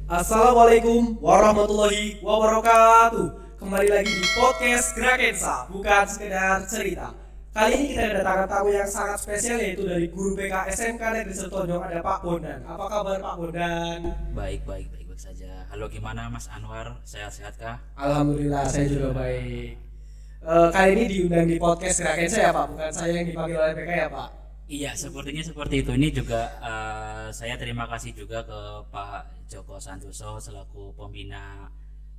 Assalamualaikum warahmatullahi wabarakatuh. Kembali lagi di podcast Grakensa, bukan sekedar cerita. Kali ini kita kedatangan tamu yang sangat spesial, yaitu dari guru BK SMK Negeri Setonjong, ada Pak Bondan. Apa kabar Pak Bondan? Baik saja. Halo, gimana Mas Anwar? Sehat-sehat kah? Alhamdulillah, saya juga baik. Kali ini diundang di podcast Grakensa ya Pak, bukan saya yang dipanggil oleh BK ya Pak? Iya, sepertinya seperti itu. Ini juga saya terima kasih juga ke Pak Joko Santoso selaku pembina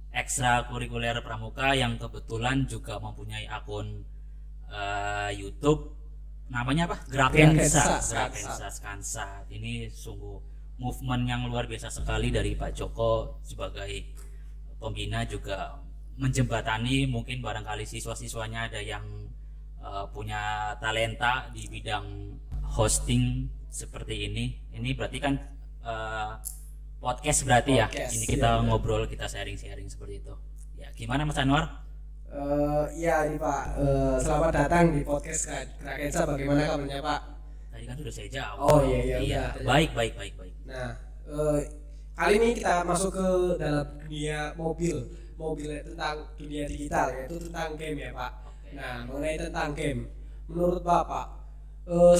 ekstrakurikuler pramuka yang kebetulan juga mempunyai akun YouTube, namanya apa? Grakensa Skansa. Ini sungguh movement yang luar biasa sekali dari Pak Joko sebagai pembina, juga menjembatani mungkin barangkali siswa-siswanya ada yang punya talenta di bidang hosting seperti ini. Ini berarti kan podcast berarti podcast, ya. Ini kita ngobrol, kita sharing-sharing seperti itu. Ya, gimana Mas Anwar? Ya ini Pak, selamat datang di podcast Grakensa. Bagaimana kabarnya Pak? Tadi kan sudah saya jawab. Oh iya. Baik. Nah, kali ini kita masuk ke dalam dunia mobil tentang dunia digital, yaitu tentang game ya Pak. Nah, mengenai tentang game, menurut Bapak,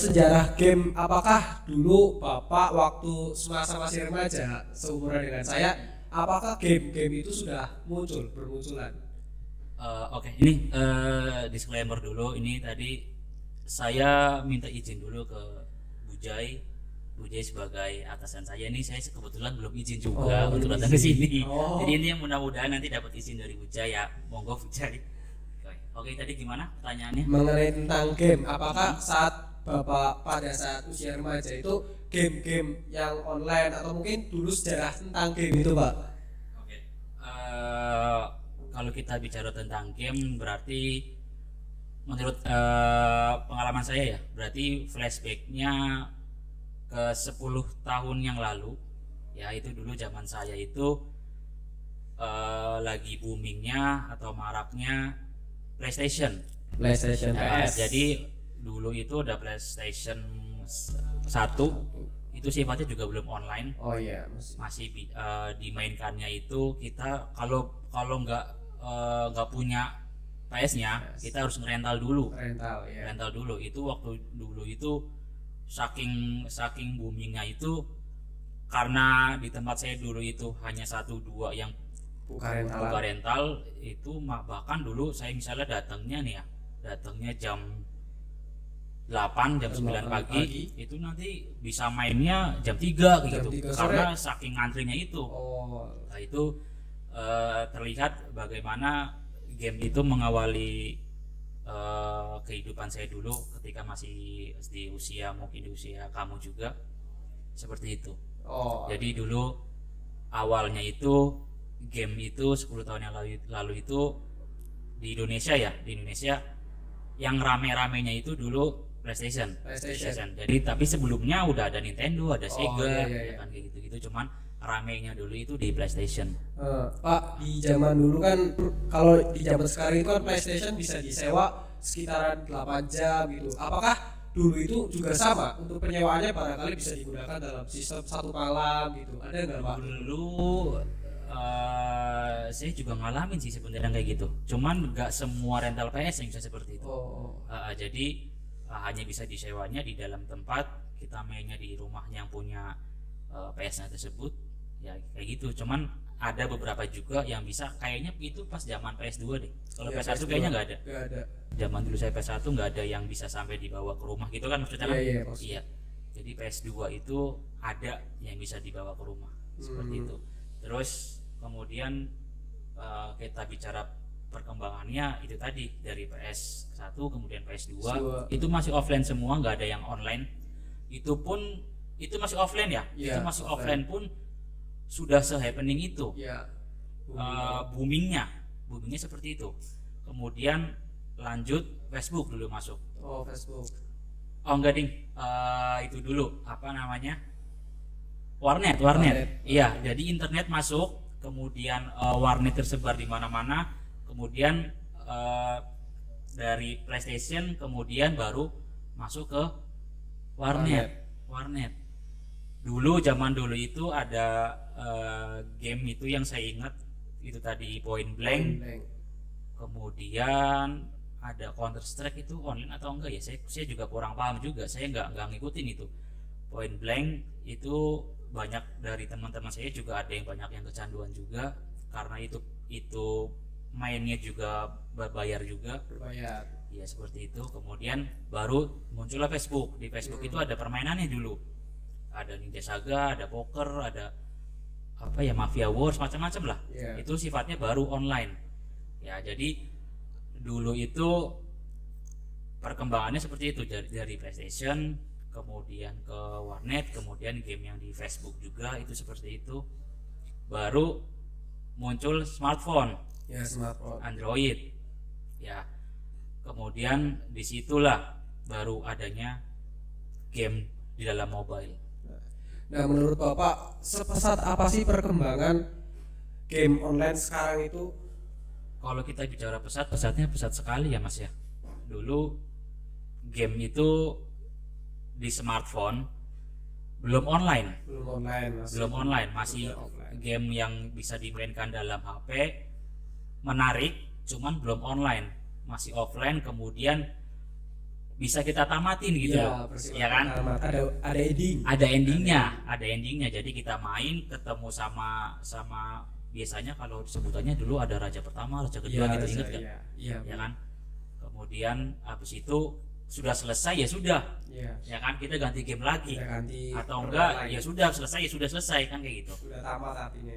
sejarah game, apakah dulu Bapak waktu semasa masih remaja seumuran dengan saya, apakah game-game itu sudah bermunculan? Oke, ini disclaimer dulu. Ini tadi saya minta izin dulu ke Bujai sebagai atasan saya. Ini saya kebetulan belum izin juga untuk datang ke sini. Jadi ini yang mudah-mudahan nanti dapat izin dari Bujai ya. Monggo Bujai. Oke, tadi gimana pertanyaannya? Mengenai tentang game, apakah saat Bapak pada saat usia remaja itu game-game yang online atau mungkin dulu sejarah tentang game itu Pak? Oke. Kalau kita bicara tentang game, berarti menurut pengalaman saya ya, berarti flashbacknya ke 10 tahun yang lalu ya. Itu dulu zaman saya itu lagi boomingnya atau maraknya PlayStation PS. Jadi dulu itu ada PlayStation 1, itu sifatnya juga belum online. Oh iya, masih dimainkannya itu kita kalau nggak punya PS-nya, kita harus ngerental dulu. Rental dulu. Itu waktu dulu itu saking boomingnya itu, karena di tempat saya dulu itu hanya 1-2 yang buka rental itu. Bahkan dulu saya misalnya datangnya jam 8 jam 9 pagi itu nanti bisa mainnya jam 3 gitu, karena saking antrinya itu. Nah, itu terlihat bagaimana game itu mengawali kehidupan saya dulu ketika masih di usia kamu juga seperti itu. Jadi dulu awalnya itu game itu 10 tahun yang lalu itu di Indonesia yang rame-ramenya itu dulu PlayStation. Jadi tapi sebelumnya udah ada Nintendo, ada Sega, kan kayak gitu. Cuman ramenya dulu itu di PlayStation. Pak, di zaman dulu kan, kalau di zaman sekarang itu kan PlayStation bisa disewa sekitaran 8 jam gitu. Apakah dulu itu juga sama untuk penyewaannya, barangkali bisa digunakan dalam sistem satu malam gitu? Ada nggak Pak? Dulu saya juga ngalamin sih sebenarnya kayak gitu. Cuman nggak semua rental PS yang bisa seperti itu. Jadi hanya bisa disewanya di dalam tempat, kita mainnya di rumah yang punya PS-nya tersebut ya, kayak gitu. Cuman ada beberapa juga yang bisa, kayaknya itu pas zaman PS2 deh. Kalau PS1 kayaknya nggak ada. Zaman dulu saya PS1 nggak ada yang bisa sampai dibawa ke rumah gitu kan maksudnya kan? Iya. Jadi PS2 itu ada yang bisa dibawa ke rumah seperti itu. Terus kemudian kita bicara perkembangannya itu tadi, dari PS1 kemudian PS2 itu masih offline semua, nggak ada yang online. Itu masih offline ya. Itu masih offline pun sudah se-happening itu. Boomingnya seperti itu. Kemudian lanjut Facebook dulu masuk. Facebook. Enggak ding. Itu dulu apa namanya? Warnet. Iya, jadi internet masuk, kemudian warnet tersebar di mana-mana. Kemudian dari PlayStation kemudian baru masuk ke warnet. Dulu zaman dulu itu ada game itu yang saya ingat itu tadi Point Blank. Kemudian ada Counter Strike, itu online atau enggak ya? Saya juga kurang paham juga. Saya nggak ngikutin itu. Point Blank itu banyak dari teman-teman saya juga ada yang banyak yang kecanduan juga karena itu mainnya juga berbayar juga. Berbayar. Ya seperti itu. Kemudian baru muncullah Facebook. Di Facebook itu ada permainannya dulu. Ada Ninja Saga, ada poker, ada apa ya, Mafia Wars, macam-macam lah. Itu sifatnya baru online. Ya, jadi dulu itu perkembangannya seperti itu, dari PlayStation kemudian ke warnet, kemudian game yang di Facebook juga itu seperti itu. Baru muncul smartphone. Ya, smartphone. Android. Ya. Kemudian disitulah baru adanya game di dalam mobile. Nah, menurut Bapak sepesat apa sih perkembangan game online sekarang itu? Kalau kita bicara pesatnya pesat sekali ya Mas ya. Dulu game itu di smartphone belum online, masih game yang bisa dimainkan dalam HP, menarik, cuman belum online, masih offline. Kemudian bisa kita tamatin gitu loh, ya kan? Ada endingnya. Jadi kita main ketemu sama biasanya kalau sebutannya dulu ada raja pertama, raja kedua, gitu, inget kan? Ya kan? Kemudian habis itu sudah selesai ya sudah, ya kan, kita ganti game lagi, atau enggak ya sudah selesai kan, kayak gitu. Sudah tamat artinya.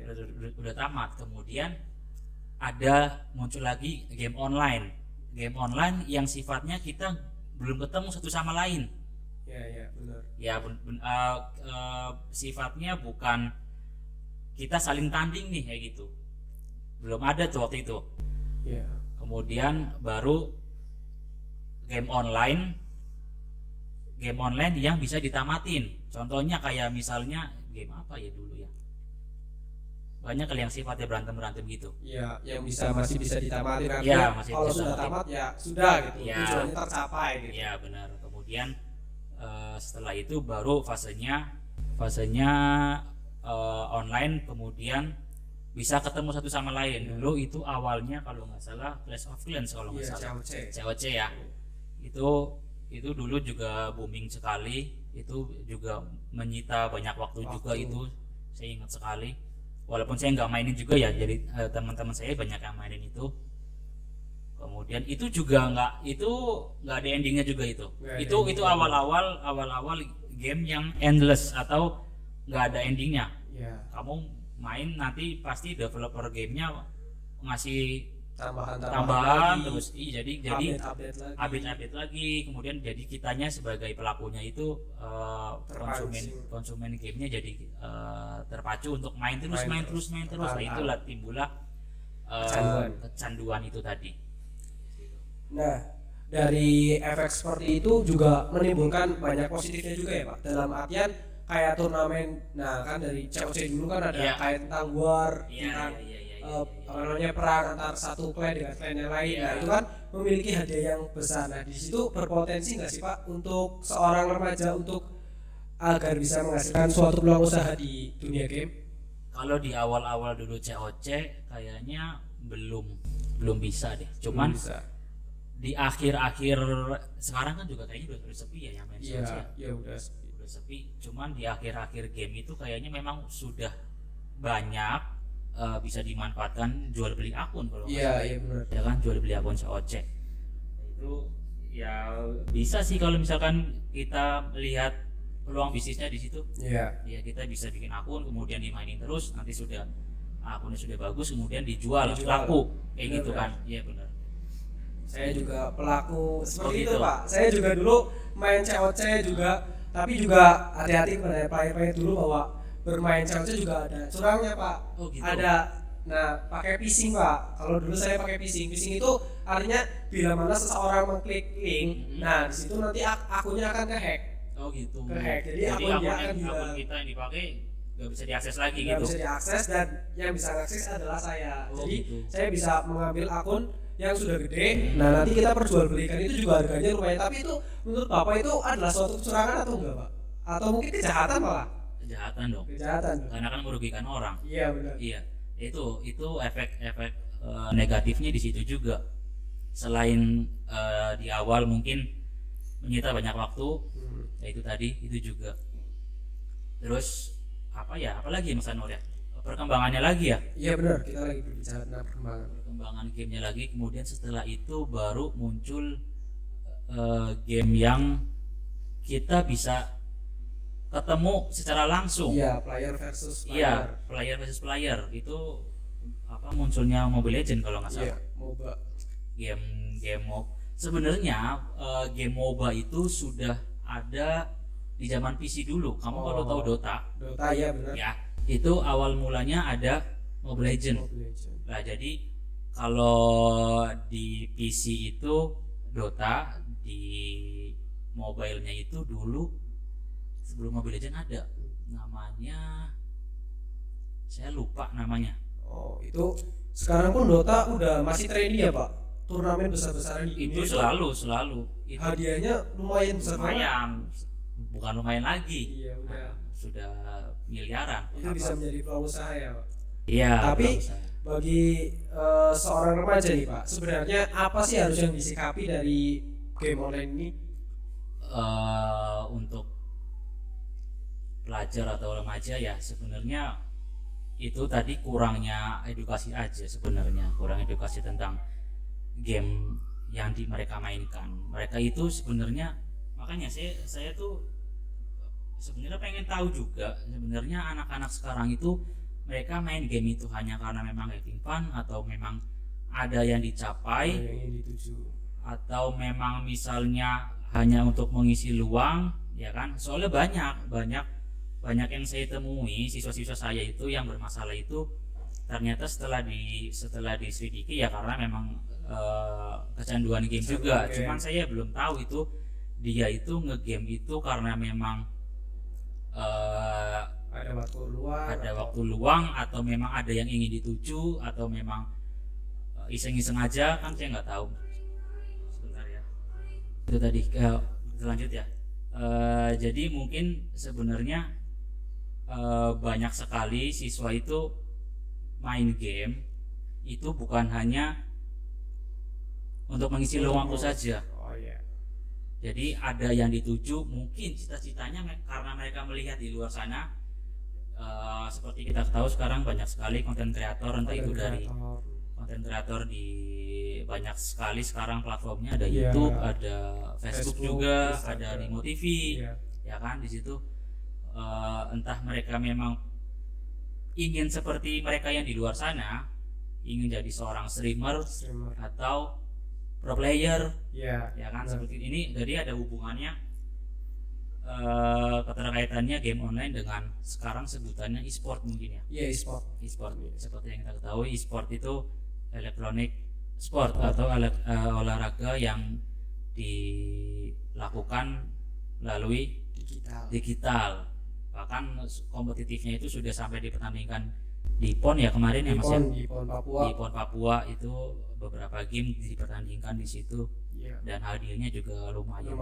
Udah tamat. Kemudian ada muncul lagi game online yang sifatnya kita belum ketemu satu sama lain. Benar. Ya sifatnya bukan kita saling tanding nih kayak gitu, belum ada tuh waktu itu. Kemudian baru game online yang bisa ditamatin. Contohnya kayak misalnya game apa ya dulu ya, banyak kali yang sifatnya berantem gitu. Yang masih bisa ditamatin. Kalau sudah tamat ya sudah gitu, tujuannya tercapai gitu. Ya benar. Kemudian setelah itu baru fasenya online, kemudian bisa ketemu satu sama lain. Dulu itu awalnya kalau nggak salah Clash of Clans kalau nggak salah, COC ya. Itu dulu juga booming sekali, itu juga menyita banyak waktu juga, itu saya ingat sekali. Walaupun saya nggak mainin juga ya, jadi teman-teman saya banyak yang mainin itu. Kemudian itu juga nggak ada endingnya juga itu. Itu awal-awal game yang endless atau nggak ada endingnya. Kamu main nanti pasti developer gamenya ngasih tambahan terus, jadi update lagi. Kemudian jadi kitanya sebagai pelakunya itu konsumen gamenya jadi terpacu untuk main terus. Nah, itulah timbullah kecanduan itu tadi. Nah, dari efek seperti itu juga menimbulkan banyak positifnya juga ya Pak, dalam artian kayak turnamen. Nah kan dari COC dulu kan ada kayak tentang war, tentang perang antar satu klan dengan klan yang lain. Nah itu kan memiliki hadiah yang besar. Nah di situ berpotensi nggak sih Pak untuk seorang remaja untuk agar bisa menghasilkan suatu peluang usaha di dunia game? Kalau di awal-awal dulu COC kayaknya belum bisa deh. Cuman di akhir-akhir sekarang kan juga kayaknya udah sepi ya yang main COC. Udah sepi. Cuman di akhir-akhir game itu kayaknya memang sudah banyak bisa dimanfaatkan jual beli akun kalau benar. Ya kan, jual beli akun COC itu ya bisa sih kalau misalkan kita melihat peluang bisnisnya di situ. Ya kita bisa bikin akun kemudian dimainin terus, nanti sudah akunnya sudah bagus kemudian dijual laku kayak gitu kan. Iya benar. Saya juga pelaku seperti itu Pak. Saya juga dulu main COC juga, tapi juga hati-hati kepada player-player dulu bahwa bermain COC juga ada curangnya Pak. Gitu. Ada, pakai phishing Pak. Kalau dulu saya pakai phishing itu artinya bila mana seseorang mengklik link, nah di situ nanti akunnya akan kehack. Gitu. Kehack. Jadi akunnya akan akun kita yang dipakai nggak bisa diakses lagi gitu. Nggak bisa diakses, dan yang bisa akses adalah saya. Jadi gitu. saya bisa mengambil akun yang sudah gede. Nah nanti kita perjualbelikan, itu juga harganya lumayan. Tapi itu menurut Bapak itu adalah suatu kecurangan atau enggak Pak? Atau mungkin kejahatan malah? kejahatan dong. Kejahatan. Karena kan merugikan orang. Iya benar. Iya. Itu efek-efek negatifnya di situ juga. Selain di awal mungkin menyita banyak waktu, ya itu tadi itu juga. Terus apalagi Mas Anwar ya? Perkembangannya lagi ya? Iya benar, kita lagi berbicara tentang perkembangan gamenya lagi. Kemudian setelah itu baru muncul game yang kita bisa ketemu secara langsung. Iya, player versus player. Iya, player versus player itu munculnya Mobile Legends kalau nggak salah. Iya, MOBA. Game sebenarnya game MOBA itu sudah ada di zaman PC dulu. Kamu kalau tahu Dota ya benar. Ya, itu awal mulanya ada Mobile Legends. Nah, jadi kalau di PC itu Dota, di mobile-nya itu dulu sebelum Mobile Legends ada namanya, saya lupa namanya. Oh, itu sekarang pun Dota udah masih trendy ya Pak? Turnamen besar-besaran itu selalu itu hadiahnya lumayan besar. Bukan lumayan lagi. Iya, udah. Sudah miliaran. Itu bisa menjadi peluang usaha ya Pak? Iya. Tapi bagi seorang remaja nih Pak, sebenarnya apa sih harus yang disikapi dari game online ini? Untuk pelajar atau remaja ya sebenarnya itu tadi kurangnya edukasi aja sebenarnya, kurang edukasi tentang game yang mereka mainkan. Mereka itu sebenarnya, makanya saya tuh sebenarnya pengen tahu juga sebenarnya anak-anak sekarang itu mereka main game itu hanya karena memang having fun atau memang ada yang dicapai, yang dituju, atau memang misalnya hanya untuk mengisi luang, ya kan? Soalnya banyak yang saya temui siswa-siswa saya itu yang bermasalah itu ternyata setelah diselidiki ya karena memang kecanduan game juga. Cuman saya belum tahu itu dia itu ngegame itu karena memang ada waktu luang atau memang ada yang ingin dituju atau memang iseng-iseng aja, kan saya nggak tahu. Sebentar ya, itu tadi lanjut ya. Jadi mungkin sebenarnya banyak sekali siswa itu main game itu bukan hanya untuk mengisi luang waktu saja. Jadi ada yang dituju, mungkin cita-citanya karena mereka melihat di luar sana, seperti kita tahu sekarang banyak sekali konten kreator, entah itu dari konten kreator di banyak sekali sekarang platformnya, ada YouTube, ada Facebook juga, ada Nimo TV, ya kan, di situ entah mereka memang ingin seperti mereka yang di luar sana, ingin jadi seorang streamer. Atau pro player, ya kan, seperti ini. Jadi ada hubungannya keterkaitannya game online dengan sekarang sebutannya e-sport mungkin ya. Iya, e-sport. Seperti yang kita ketahui, e-sport itu electronic sport atau olahraga yang dilakukan melalui digital. Bahkan kompetitifnya itu sudah sampai dipertandingkan di PON ya kemarin ya Mas ya. Di PON Papua itu beberapa game dipertandingkan di situ. Dan hadiahnya juga lumayan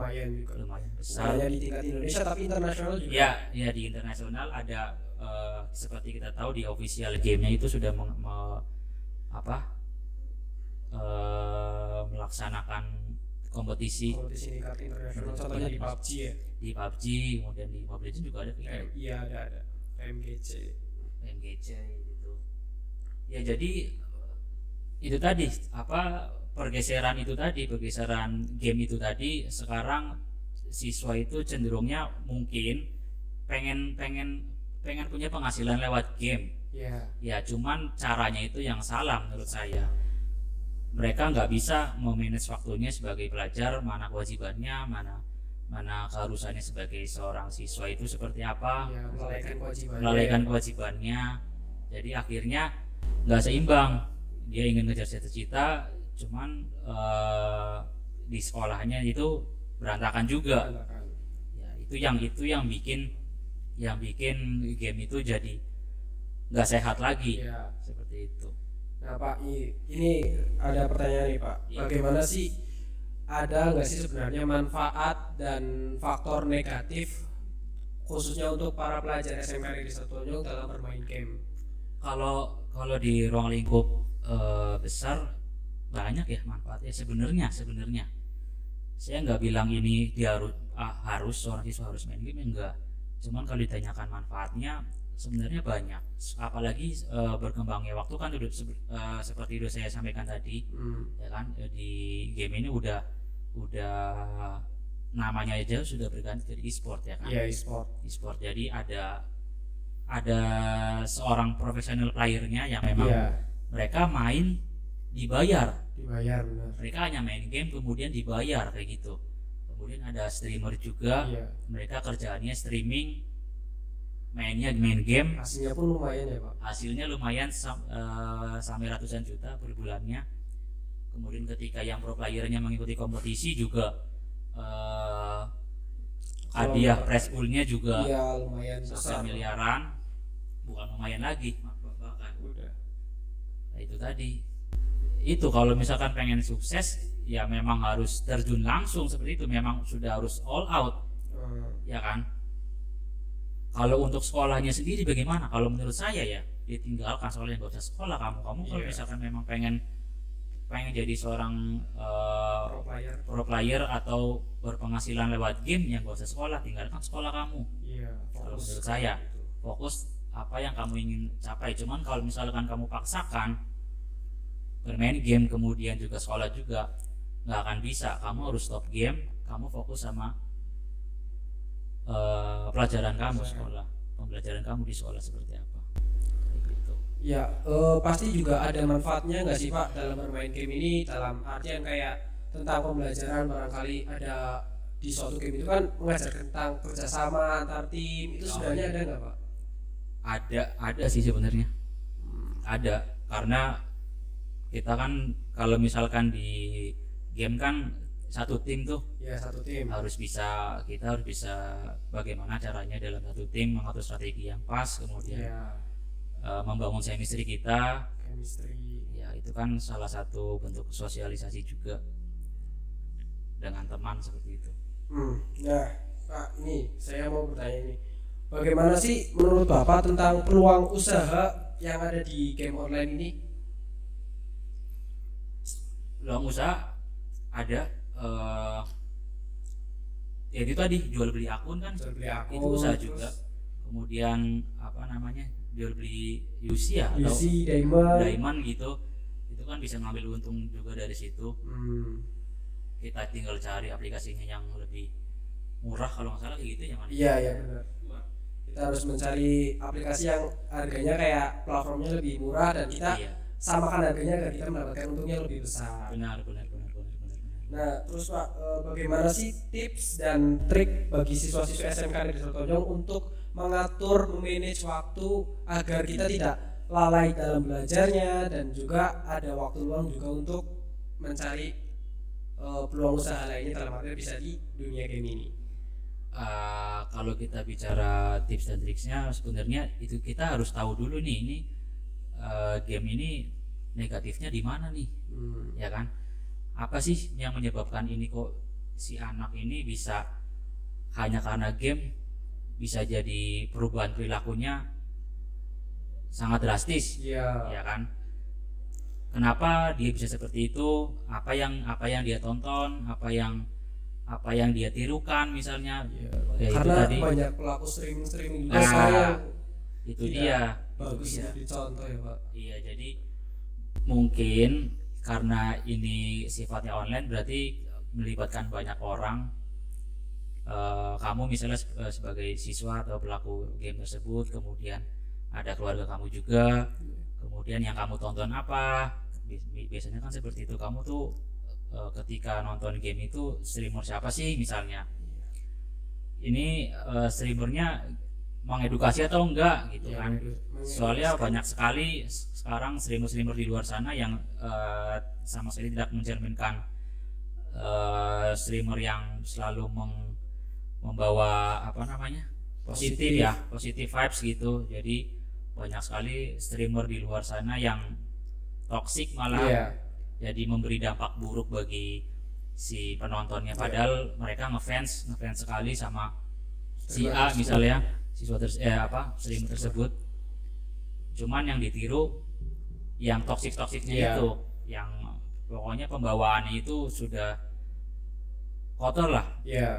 besar. Hanya di tingkat Indonesia tapi internasional juga. Ya di internasional ada seperti kita tahu di official game-nya itu sudah melaksanakan kompetisi tingkat internasional. Contohnya di PUBG ya. Di PUBG, kemudian di Mobile Legends juga ada. Iya ada. MGC gitu. Ya jadi itu tadi pergeseran game itu tadi. Sekarang siswa itu cenderungnya mungkin pengen punya penghasilan lewat game. Ya cuman caranya itu yang salah menurut saya. Mereka nggak bisa memanage waktunya sebagai pelajar, mana kewajibannya, mana keharusannya sebagai seorang siswa itu seperti apa, melalaikan kewajibannya. Jadi akhirnya nggak seimbang. Dia ingin ngejar cita-cita, cuman di sekolahnya itu berantakan juga. Ya, itu yang bikin game itu jadi nggak sehat lagi. Seperti itu. Nah Pak, ini ada pertanyaan nih Pak. Bagaimana sih, ada nggak sih sebenarnya manfaat dan faktor negatif khususnya untuk para pelajar SMK Negeri Sertonjong dalam bermain game? Kalau di ruang lingkup besar banyak ya manfaatnya sebenarnya. Saya nggak bilang ini dia harus seorang siswa harus main game, enggak. Cuman kalau ditanyakan manfaatnya sebenarnya banyak. Apalagi berkembangnya waktu kan seperti udah saya sampaikan tadi, ya kan, di game ini udah namanya aja sudah berganti jadi e-sport, ya kan. Iya, e-sport. Jadi ada seorang profesional playernya yang memang mereka main dibayar benar. Mereka hanya main game kemudian dibayar kayak gitu. Kemudian ada streamer juga, mereka kerjaannya streaming, mainnya main game. Hasilnya pun lumayan ya Pak. Hasilnya lumayan sampai ratusan juta per bulannya. Kemudian ketika yang pro playernya mengikuti kompetisi juga hadiah prize poolnya juga lumayan besar, miliaran, bukan lumayan lagi bahkan. Nah, itu tadi. Itu kalau misalkan pengen sukses ya memang harus terjun langsung seperti itu, memang sudah harus all out, ya kan. Kalau untuk sekolahnya sendiri bagaimana? Kalau menurut saya ya ditinggalkan, soalnya nggak usah sekolah kamu kalau misalkan memang pengen jadi seorang pro player atau berpenghasilan lewat game, ya nggak usah sekolah, tinggalkan sekolah kamu. Kalau menurut saya fokus apa yang kamu ingin capai. Cuman kalau misalkan kamu paksakan bermain game kemudian juga sekolah juga, nggak akan bisa. Kamu harus stop game, kamu fokus sama pelajaran kamu, pembelajaran kamu di sekolah seperti apa gitu. Ya pasti juga ada manfaatnya nggak sih Pak dalam bermain game ini, dalam artian kayak tentang pembelajaran, barangkali ada di suatu game itu kan mengajar tentang kerjasama antar tim, itu sebenarnya ada nggak Pak? Ada sih sebenarnya. Ada, karena kita kan kalau misalkan di game kan satu tim tuh, satu tim kita harus bisa bagaimana caranya dalam satu tim mengatur strategi yang pas, kemudian membangun chemistry kita. Ya itu kan salah satu bentuk sosialisasi juga dengan teman seperti itu. Nah Pak, ini saya mau bertanya ini, bagaimana sih menurut Bapak tentang peluang usaha yang ada di game online ini? Peluang usaha ada, ya itu tadi jual beli akun kan, itu usaha juga. Kemudian apa namanya, jual beli UC atau diamond gitu, itu kan bisa ngambil untung juga dari situ. Kita tinggal cari aplikasinya yang lebih murah, kalau nggak salah kayak gitu, yang mana? Iya benar. Kita harus mencari aplikasi yang harganya kayak platformnya lebih murah dan kita samakan harganya agar kita mendapatkan untungnya lebih besar. Benar. Nah terus Pak, bagaimana sih tips dan trik bagi siswa-siswa SMK Negeri Sertonjong untuk mengatur, memanage waktu agar kita tidak lalai dalam belajarnya dan juga ada waktu luang juga untuk mencari peluang usaha lainnya, dalam arti bisa di dunia game ini? Kalau kita bicara tips dan triksnya, sebenarnya itu kita harus tahu dulu nih, ini game ini negatifnya di mana nih, ya kan? Apa sih yang menyebabkan ini kok si anak ini bisa hanya karena game bisa jadi perubahan perilakunya sangat drastis, ya kan? Kenapa dia bisa seperti itu? Apa yang dia tonton, apa yang dia tirukan misalnya? Karena itu tadi, banyak pelaku streaming itu dia bagus jadi contoh ya Pak. Iya, jadi mungkin karena ini sifatnya online berarti melibatkan banyak orang. Kamu misalnya sebagai siswa atau pelaku game tersebut, kemudian ada keluarga kamu juga, kemudian yang kamu tonton apa, biasanya kan seperti itu. Kamu tuh ketika nonton game itu streamer siapa sih misalnya, ini streamernya mengedukasi atau enggak gitu kan. Soalnya banyak sekali sekarang streamer di luar sana yang sama sekali tidak mencerminkan streamer yang selalu membawa apa namanya positif vibes gitu. Jadi banyak sekali streamer di luar sana yang toksik malah, jadi memberi dampak buruk bagi si penontonnya, padahal mereka ngefans sekali sama si A misalnya streamer tersebut, cuman yang ditiru yang toksiknya itu, yang pokoknya pembawaannya itu sudah kotor lah,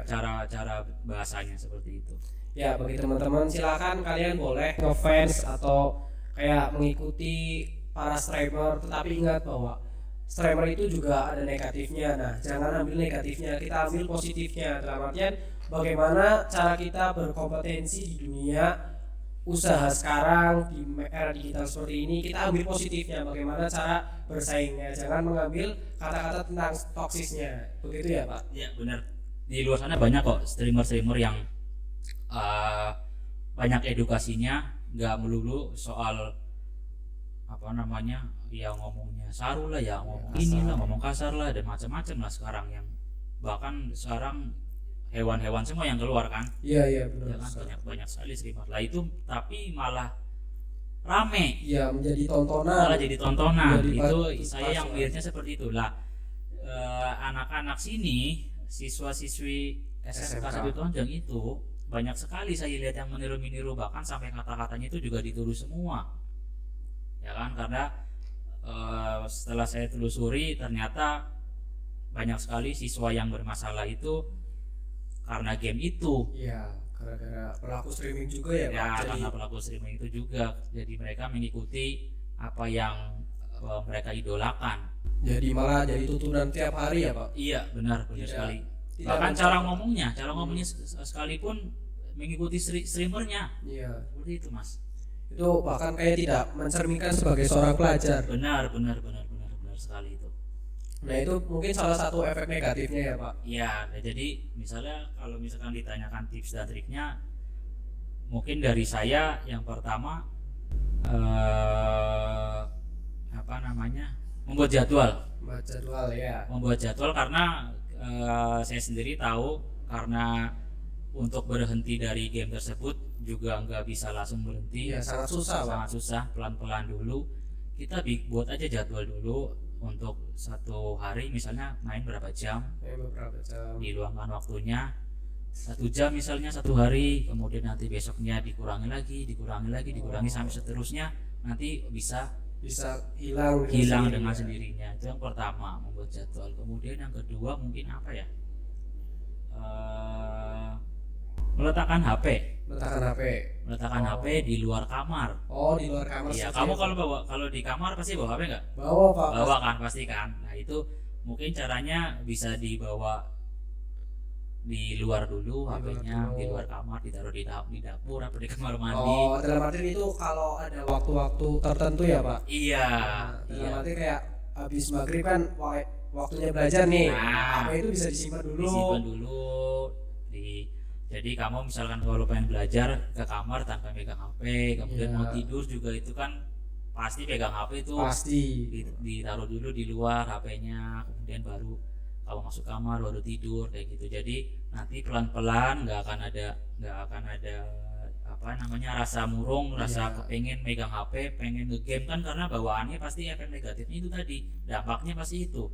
cara bahasanya seperti itu. Ya, bagi teman-teman silakan kalian boleh ngefans atau kayak mengikuti para streamer, tetapi ingat bahwa streamer itu juga ada negatifnya. Nah, jangan ambil negatifnya, kita ambil positifnya. Dalam artian bagaimana cara kita berkompetensi di dunia usaha sekarang di era digital seperti ini, kita ambil positifnya, bagaimana cara bersaingnya, jangan mengambil kata-kata tentang toksisnya. Begitu ya, Pak? Ya, benar. Di luar sana banyak kok streamer yang banyak edukasinya, nggak melulu soal ya ngomongnya saru lah, ya ngomong ini lah, ngomong kasar lah, dan macam-macam lah sekarang, yang bahkan sekarang hewan-hewan semua yang keluar kan. Iya benar. Ya kan, banyak sekali streamer lah itu, tapi malah rame. Iya, menjadi tontonan. Malah jadi tontonan. Itu saya yang melihatnya seperti itulah. Anak-anak sini, siswa-siswi SMK Sabit Tonjong itu banyak sekali saya lihat yang meniru-niru, bahkan sampai kata-katanya itu juga ditiru semua. Ya kan, karena setelah saya telusuri ternyata banyak sekali siswa yang bermasalah itu karena game itu. Iya, gara-gara pelaku streaming juga ya, Pak. Ya, karena pelaku streaming itu juga. Jadi mereka mengikuti apa yang mereka idolakan. Jadi malah jadi tuntunan tiap hari ya, Pak. Iya, benar sekali. Bahkan cara ngomongnya sekalipun mengikuti streamernya. Iya. Seperti itu, Mas. Itu bahkan kayak tidak mencerminkan sebagai seorang pelajar. Benar sekali itu. Nah, itu mungkin salah satu efek negatifnya ya, Pak. Iya, jadi kalau misalkan ditanyakan tips dan triknya, mungkin dari saya yang pertama membuat jadwal. Membuat jadwal karena saya sendiri tahu, karena untuk berhenti dari game tersebut juga nggak bisa langsung berhenti. Iya, sangat susah, pelan-pelan dulu. Kita buat aja jadwal dulu. Untuk satu hari misalnya main berapa jam, diluangkan waktunya 1 jam misalnya satu hari, kemudian nanti besoknya dikurangi lagi sampai seterusnya, nanti bisa hilang dengan sendirinya. Itu yang pertama, membuat jadwal. Kemudian yang kedua mungkin meletakkan HP di luar kamar. Oh, di luar kamar. Iya, kamu kalau di kamar pasti bawa HP nggak? Bawa, Pak. Bawa kan, pasti kan. Nah, itu mungkin caranya bisa dibawa di luar dulu, HP-nya di luar kamar, ditaruh di dapur atau di kamar mandi. Oh, dalam arti itu kalau ada waktu-waktu tertentu ya, Pak? Iya. Dalam arti kayak habis maghrib kan waktunya belajar nih. Nah, HP itu bisa disimpan dulu. Jadi kamu misalkan kalau pengen belajar ke kamar tanpa megang HP, kemudian mau tidur juga itu kan pasti pegang HP itu. Pasti. Ditaruh dulu di luar HP-nya, kemudian baru kamu masuk kamar baru tidur kayak gitu. Jadi nanti pelan-pelan nggak akan ada rasa murung, rasa kepengen megang HP, pengen nge-game kan, karena bawaannya pasti efek negatifnya itu tadi, dampaknya pasti itu.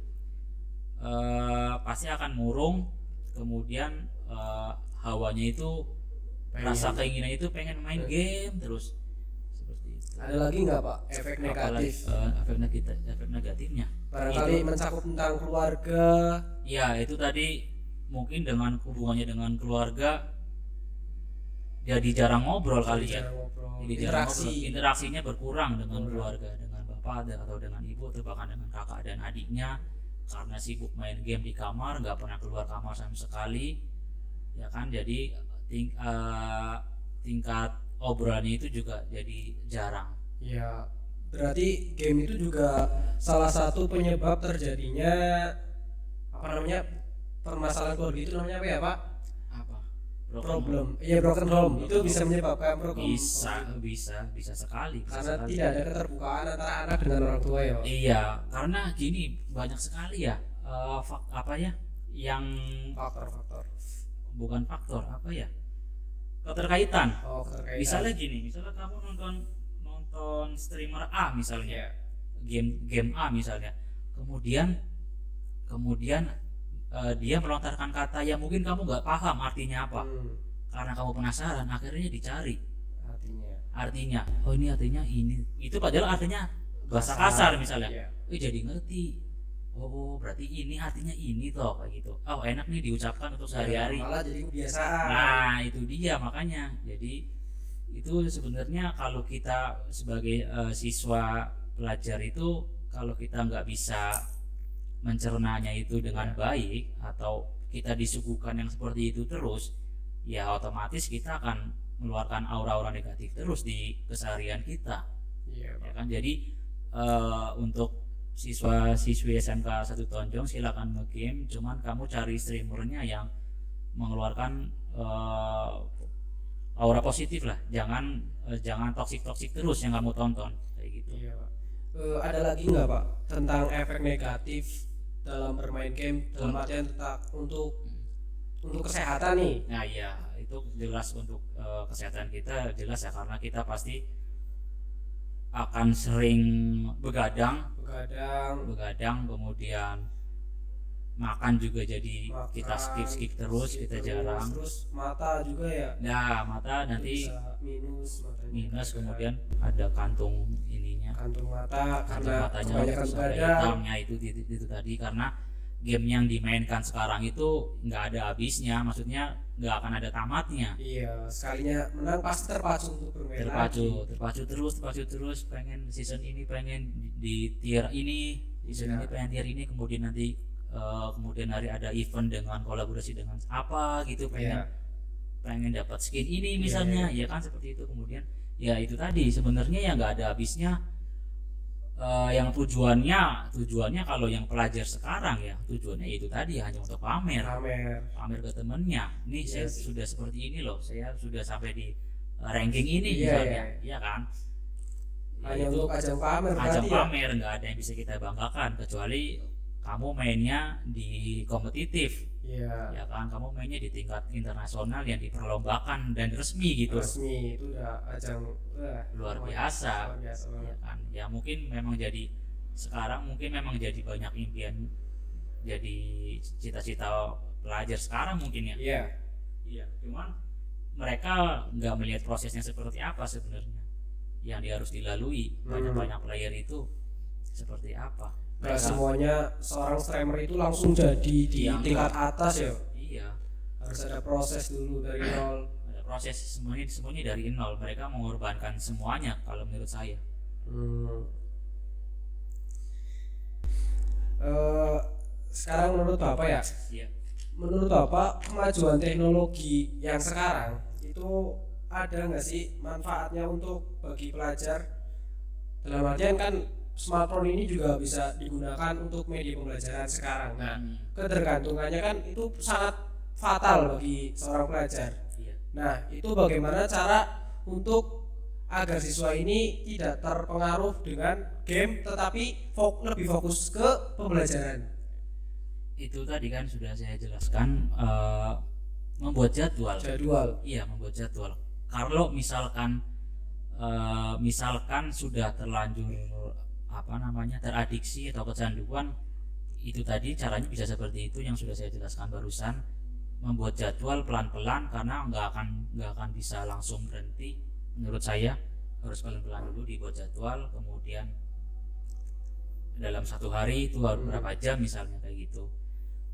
Pasti akan murung, kemudian hawanya itu rasa keinginan itu pengen main game terus, seperti itu. Ada lagi nggak, Pak, efek negatif? Efek negatifnya barangkali itu mencakup tentang keluarga. Ya, itu tadi mungkin dengan hubungannya dengan keluarga jadi jarang ngobrol kali ya. Jadi interaksinya berkurang dengan keluarga, dengan bapak atau dengan ibu atau bahkan dengan kakak dan adiknya, karena sibuk main game di kamar, nggak pernah keluar kamar sama sekali. Ya kan, jadi tingkat obrolannya itu juga jadi jarang. Ya, berarti game itu juga salah satu penyebab terjadinya permasalahan keluarga. Itu namanya apa ya, Pak? Problem. Iya, broken home. Itu bisa menyebabkan problem. Bisa sekali. Karena tidak ada keterbukaan antara anak dengan orang tua ya, Pak? Iya, karena gini, banyak sekali ya yang faktor keterkaitan. Misalnya gini, misalnya kamu nonton streamer A misalnya, game A misalnya, kemudian dia melontarkan kata yang mungkin kamu nggak paham artinya apa. karena kamu penasaran akhirnya dicari artinya oh ini artinya ini, itu padahal artinya bahasa kasar misalnya. Iya. Jadi ngerti, oh berarti ini artinya ini toh, kayak gitu. Oh enak nih diucapkan untuk sehari-hari, malah jadi kebiasaan. nah itu dia makanya. Jadi itu sebenarnya kalau kita sebagai siswa pelajar itu, kalau kita nggak bisa mencernanya itu dengan baik, atau kita disuguhkan yang seperti itu terus, ya otomatis kita akan mengeluarkan aura-aura negatif terus di keseharian kita. Ya kan. Jadi untuk siswa-siswi SMK 1 Tonjong silakan nge-game, cuman kamu cari streamernya yang mengeluarkan aura positif lah, jangan toksik terus yang kamu tonton kayak gitu. Iya, Pak. Ada lagi nggak Pak tentang efek negatif dalam bermain game, dalam artian untuk kesehatan nih? Nah iya, itu jelas untuk kesehatan kita jelas ya, karena kita pasti akan sering begadang, kemudian makan juga jadi kita skip terus, kita jarang. Terus mata juga ya? Nah mata nanti minus, kemudian ada kantung matanya sampai hitamnya itu tadi, karena game yang dimainkan sekarang itu nggak ada habisnya, maksudnya nggak akan ada tamatnya. Iya, sekalinya menang pasti terpacu untuk bermain terpacu terus, pengen season ini pengen di tier ini, season ini pengen tier ini, kemudian nanti kemudian hari ada event dengan kolaborasi dengan apa gitu, pengen dapat skin ini misalnya, ya kan seperti itu. Kemudian ya itu tadi sebenarnya ya nggak ada habisnya. Yang tujuannya kalau yang pelajar sekarang ya tujuannya itu tadi hanya untuk pamer ke temennya, nih saya sudah seperti ini loh, saya sudah sampai di ranking ini misalnya, ya kan, hanya untuk ajang pamer, nggak ada yang bisa kita banggakan kecuali kamu mainnya di kompetitif, ya kan, kamu mainnya di tingkat internasional yang diperlombakan dan resmi gitu. Resmi itu udah ajang luar biasa ya kan. Ya mungkin memang jadi sekarang jadi banyak impian, jadi cita-cita pelajar sekarang mungkin ya. Iya. Cuman mereka nggak melihat prosesnya seperti apa sebenarnya yang dia harus dilalui. Banyak player itu seperti apa. Gak semuanya seorang streamer itu langsung jadi di tingkat atas ya. Iya. Harus ada proses dulu dari nol. Ada proses, semuanya dari nol. Mereka mengorbankan semuanya kalau menurut saya. Sekarang menurut Bapak ya? Iya. Menurut Bapak kemajuan teknologi yang sekarang itu ada nggak sih manfaatnya untuk bagi pelajar? Dalam artian kan smartphone ini juga bisa digunakan untuk media pembelajaran sekarang. Nah, ketergantungannya kan itu sangat fatal bagi seorang pelajar. Nah, itu bagaimana cara untuk agar siswa ini tidak terpengaruh dengan game tetapi lebih fokus ke pembelajaran? Itu tadi kan sudah saya jelaskan, membuat jadwal. Iya, membuat jadwal. Kalau misalkan sudah terlanjur teradiksi atau kecanduan, itu tadi caranya bisa seperti itu yang sudah saya jelaskan barusan, membuat jadwal pelan-pelan, karena nggak akan bisa langsung berhenti. Menurut saya harus pelan-pelan dulu dibuat jadwal, kemudian dalam satu hari itu harus berapa jam misalnya kayak gitu.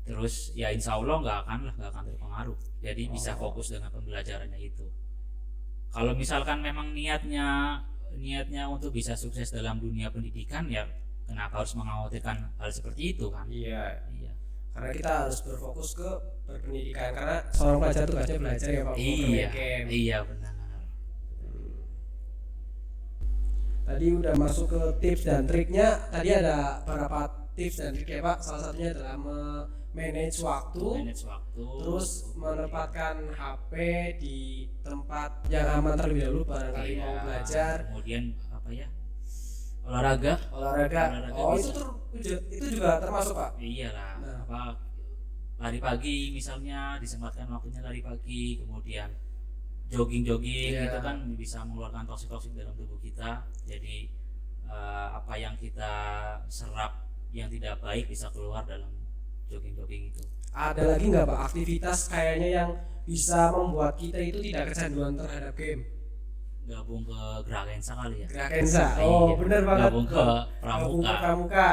Terus ya insya Allah nggak akan terpengaruh, jadi bisa fokus dengan pembelajarannya itu. Kalau misalkan memang niatnya untuk bisa sukses dalam dunia pendidikan, ya kenapa harus mengkhawatirkan hal seperti itu kan? Iya. Karena kita harus berfokus ke berpendidikan, karena seorang pelajar itu harusnya belajar ya Pak. Iya benar. Tadi udah masuk ke tips dan triknya. Tadi ada beberapa tips dan trik ya Pak. Salah satunya adalah manage waktu, terus menempatkan HP di tempat yang aman terlebih dahulu barangkali mau belajar. Kemudian olahraga. Itu juga termasuk Pak. Iyalah. Lari pagi misalnya, disempatkan waktunya lari pagi, kemudian jogging gitu kan bisa mengeluarkan toksik dalam tubuh kita. Jadi apa yang kita serap yang tidak baik bisa keluar dalam jogging itu. Ada lagi nggak Pak aktivitas kayaknya yang bisa membuat kita itu tidak kecanduan terhadap game? Gabung ke Grakensa kali ya. Grakensa. Oh, benar banget. Gabung ke Pramuka. Pramuka.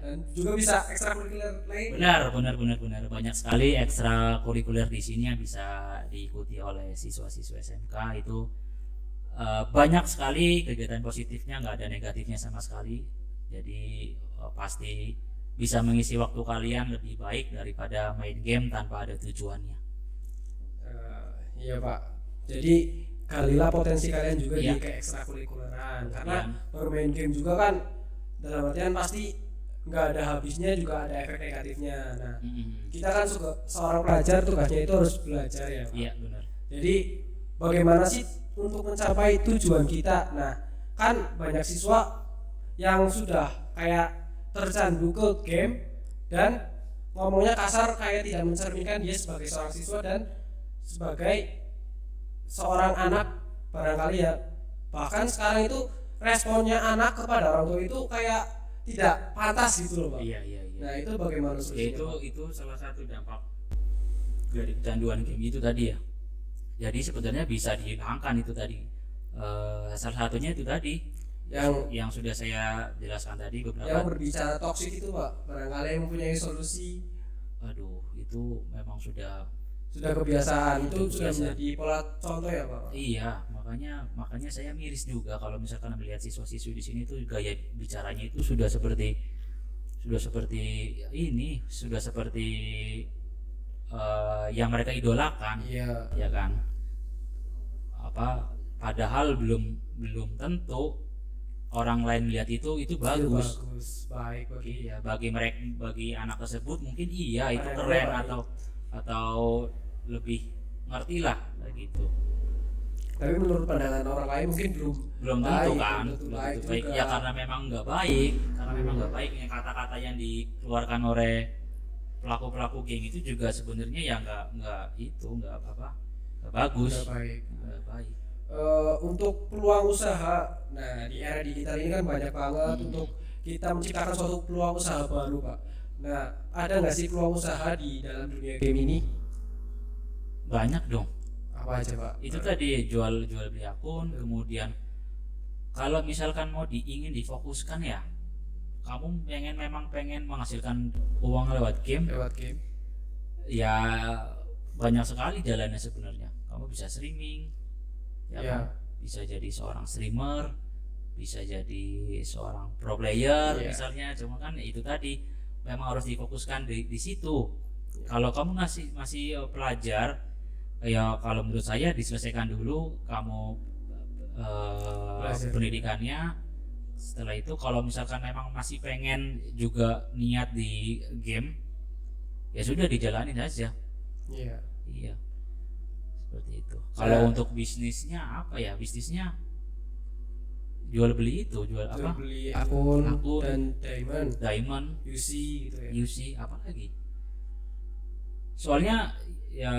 Dan juga bisa ekstrakurikuler lain. Benar. Banyak sekali ekstrakurikuler di sini yang bisa diikuti oleh siswa-siswa SMK itu. Banyak sekali kegiatan positifnya, nggak ada negatifnya sama sekali. Jadi pasti bisa mengisi waktu kalian lebih baik daripada main game tanpa ada tujuannya. Iya Pak. Jadi galilah potensi kalian juga Iya. di ke ekstrakurikuleran. Karena bermain game juga kan dalam artian pasti nggak ada habisnya, juga ada efek negatifnya. Nah, kita kan seorang pelajar tugasnya itu harus belajar ya Pak. Iya benar. Jadi bagaimana sih untuk mencapai tujuan kita? Nah, kan banyak siswa yang sudah kayak tercandu ke game dan ngomongnya kasar, kayak tidak mencerminkan dia sebagai seorang siswa dan sebagai seorang anak barangkali ya. Bahkan sekarang itu responnya anak kepada orang tua itu kayak tidak pantas gitu loh Pak. Iya. Nah itu bagaimana Ya, solusinya? itu salah satu dampak dari kecanduan game itu tadi ya. Jadi sebenarnya bisa dihilangkan itu tadi. Salah satunya itu tadi yang sudah saya jelaskan tadi beberapa. Yang berbicara toksik itu Pak, barangkali yang mempunyai solusi. Aduh, itu memang sudah Kebiasaan itu sudah menjadi pola contoh ya Pak. Iya, makanya saya miris juga kalau misalkan melihat siswa-siswi di sini tuh gaya bicaranya itu sudah seperti yang mereka idolakan. Iya. Ya kan? Padahal belum tentu orang lain lihat itu bagus. Baik bagi Iya, bagi anak tersebut mungkin iya itu Baik, keren baik. atau lebih ngerti lah kayak gitu. Tapi menurut pandangan orang lain mungkin Belum tentu kan, belum tentu belum baik tentu baik. juga. Ya karena memang nggak baik, ya kata-kata yang dikeluarkan oleh pelaku game itu juga sebenarnya ya nggak bagus. Nggak baik. Nggak baik. Untuk peluang usaha, nah di era digital ini kan banyak banget untuk kita menciptakan suatu peluang usaha baru Pak. Nah ada nggak sih peluang usaha di dalam dunia game ini? Banyak dong. Apa aja Pak? Itu tadi jual beli akun, kemudian kalau misalkan ingin difokuskan ya, kamu memang pengen menghasilkan uang lewat game, ya banyak sekali jalannya sebenarnya. Kamu bisa streaming, ya kan? Bisa jadi seorang streamer, bisa jadi seorang pro player misalnya. Cuma kan itu tadi memang harus difokuskan di situ. Kalau kamu masih pelajar, ya kalau menurut saya diselesaikan dulu kamu pendidikannya. Setelah itu kalau misalkan memang masih pengen juga niat di game, ya sudah dijalanin aja. Iya. Seperti itu. Kalau untuk bisnisnya apa ya? Bisnisnya jual beli akun dan diamond, UC gitu ya. UC apa lagi? Soalnya ya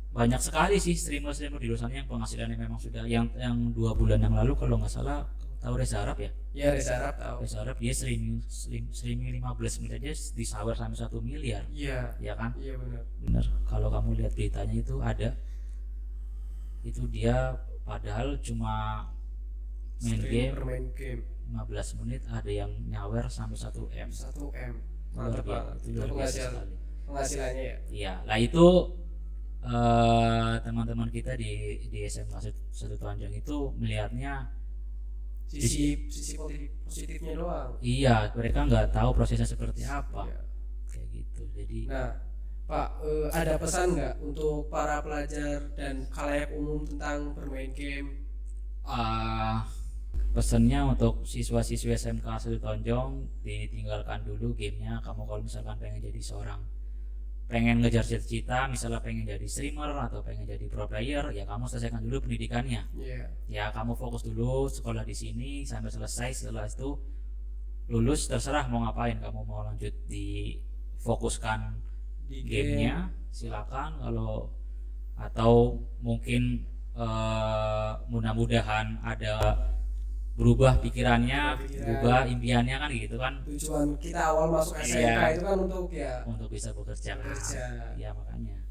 banyak sekali sih streamer di luar sana yang penghasilannya memang sudah yang 2 bulan yang lalu kalau nggak salah, tahu Reza Arab ya? Ya Reza Arab tahu. Reza Arab dia streaming 15 menit aja disawer sampai 1 miliar. Iya. Ya kan? Iya Benar. Kalau kamu lihat beritanya itu ada, itu dia padahal cuma main game 15 menit ada yang nyawer sampai 1 M. Mantap banget. Itu luar biasa sekali Penghasilannya ya. Iya, lah itu teman-teman kita di SMK Satu Tonjong itu melihatnya sisi positifnya doang. Iya, mereka nggak tahu prosesnya seperti apa. Kayak gitu. Jadi nah Pak, ada pesan nggak untuk para pelajar dan khalayak umum tentang bermain game? Pesannya untuk siswa-siswi SMK Satu Tonjong, ditinggalkan dulu gamenya. Kamu kalau misalkan pengen ngejar cita-cita, misalnya pengen jadi streamer atau pengen jadi pro player, ya kamu selesaikan dulu pendidikannya. Ya kamu fokus dulu sekolah di sini sampai selesai. Setelah itu lulus, terserah mau ngapain. Kamu mau lanjut difokuskan di gamenya, silakan. Atau mungkin mudah-mudahan ada berubah pikirannya, berubah impiannya kan gitu kan. Tujuan kita awal masuk SMK itu kan untuk bisa bekerja. Ya makanya.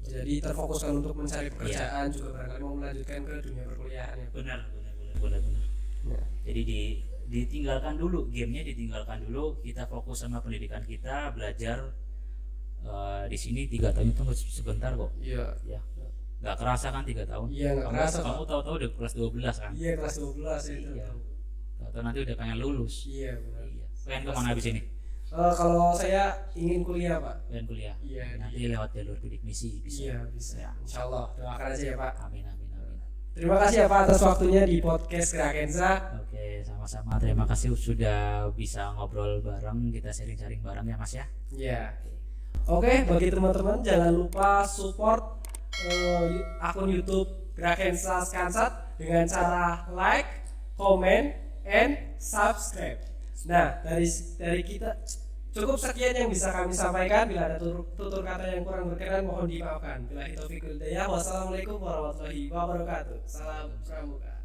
Jadi terfokuskan untuk mencari pekerjaan juga barangkali mau melanjutkan ke dunia perkuliahan ya. Benar. Ya. Jadi ditinggalkan dulu gamenya, ditinggalkan dulu, kita fokus sama pendidikan kita, belajar. Di sini 3 tahun itu sebentar kok. Iya. Ya. Gak kerasa kan 3 tahun? Iya gak kerasa. Kamu tahu-tahu udah kelas 12 kan? Iya kelas 12 itu. Iya. Tahu nanti udah pengen lulus. Iya benar. Iya. Pengen kemana habis ini? Kalau saya ingin kuliah Pak. Pengen kuliah. Iya. Nanti lewat jalur bidik misi bisa. Iya bisa. Ya. Insyaallah. Doakan aja ya Pak. Amin. Terima kasih ya Pak atas waktunya di podcast Gerakensa. Oke, sama-sama. Terima kasih sudah bisa ngobrol bareng, kita sharing-sharing bareng ya Mas ya. Iya. Oke, bagi teman-teman jangan lupa support akun YouTube Gerakensa Skansat dengan cara like, comment, and subscribe. Nah, dari kita cukup sekian yang bisa kami sampaikan. Bila ada tutur kata yang kurang berkenan mohon dimaafkan. Billahi taufiq wal hidayah. Wassalamualaikum warahmatullahi wabarakatuh. Salam pramuka.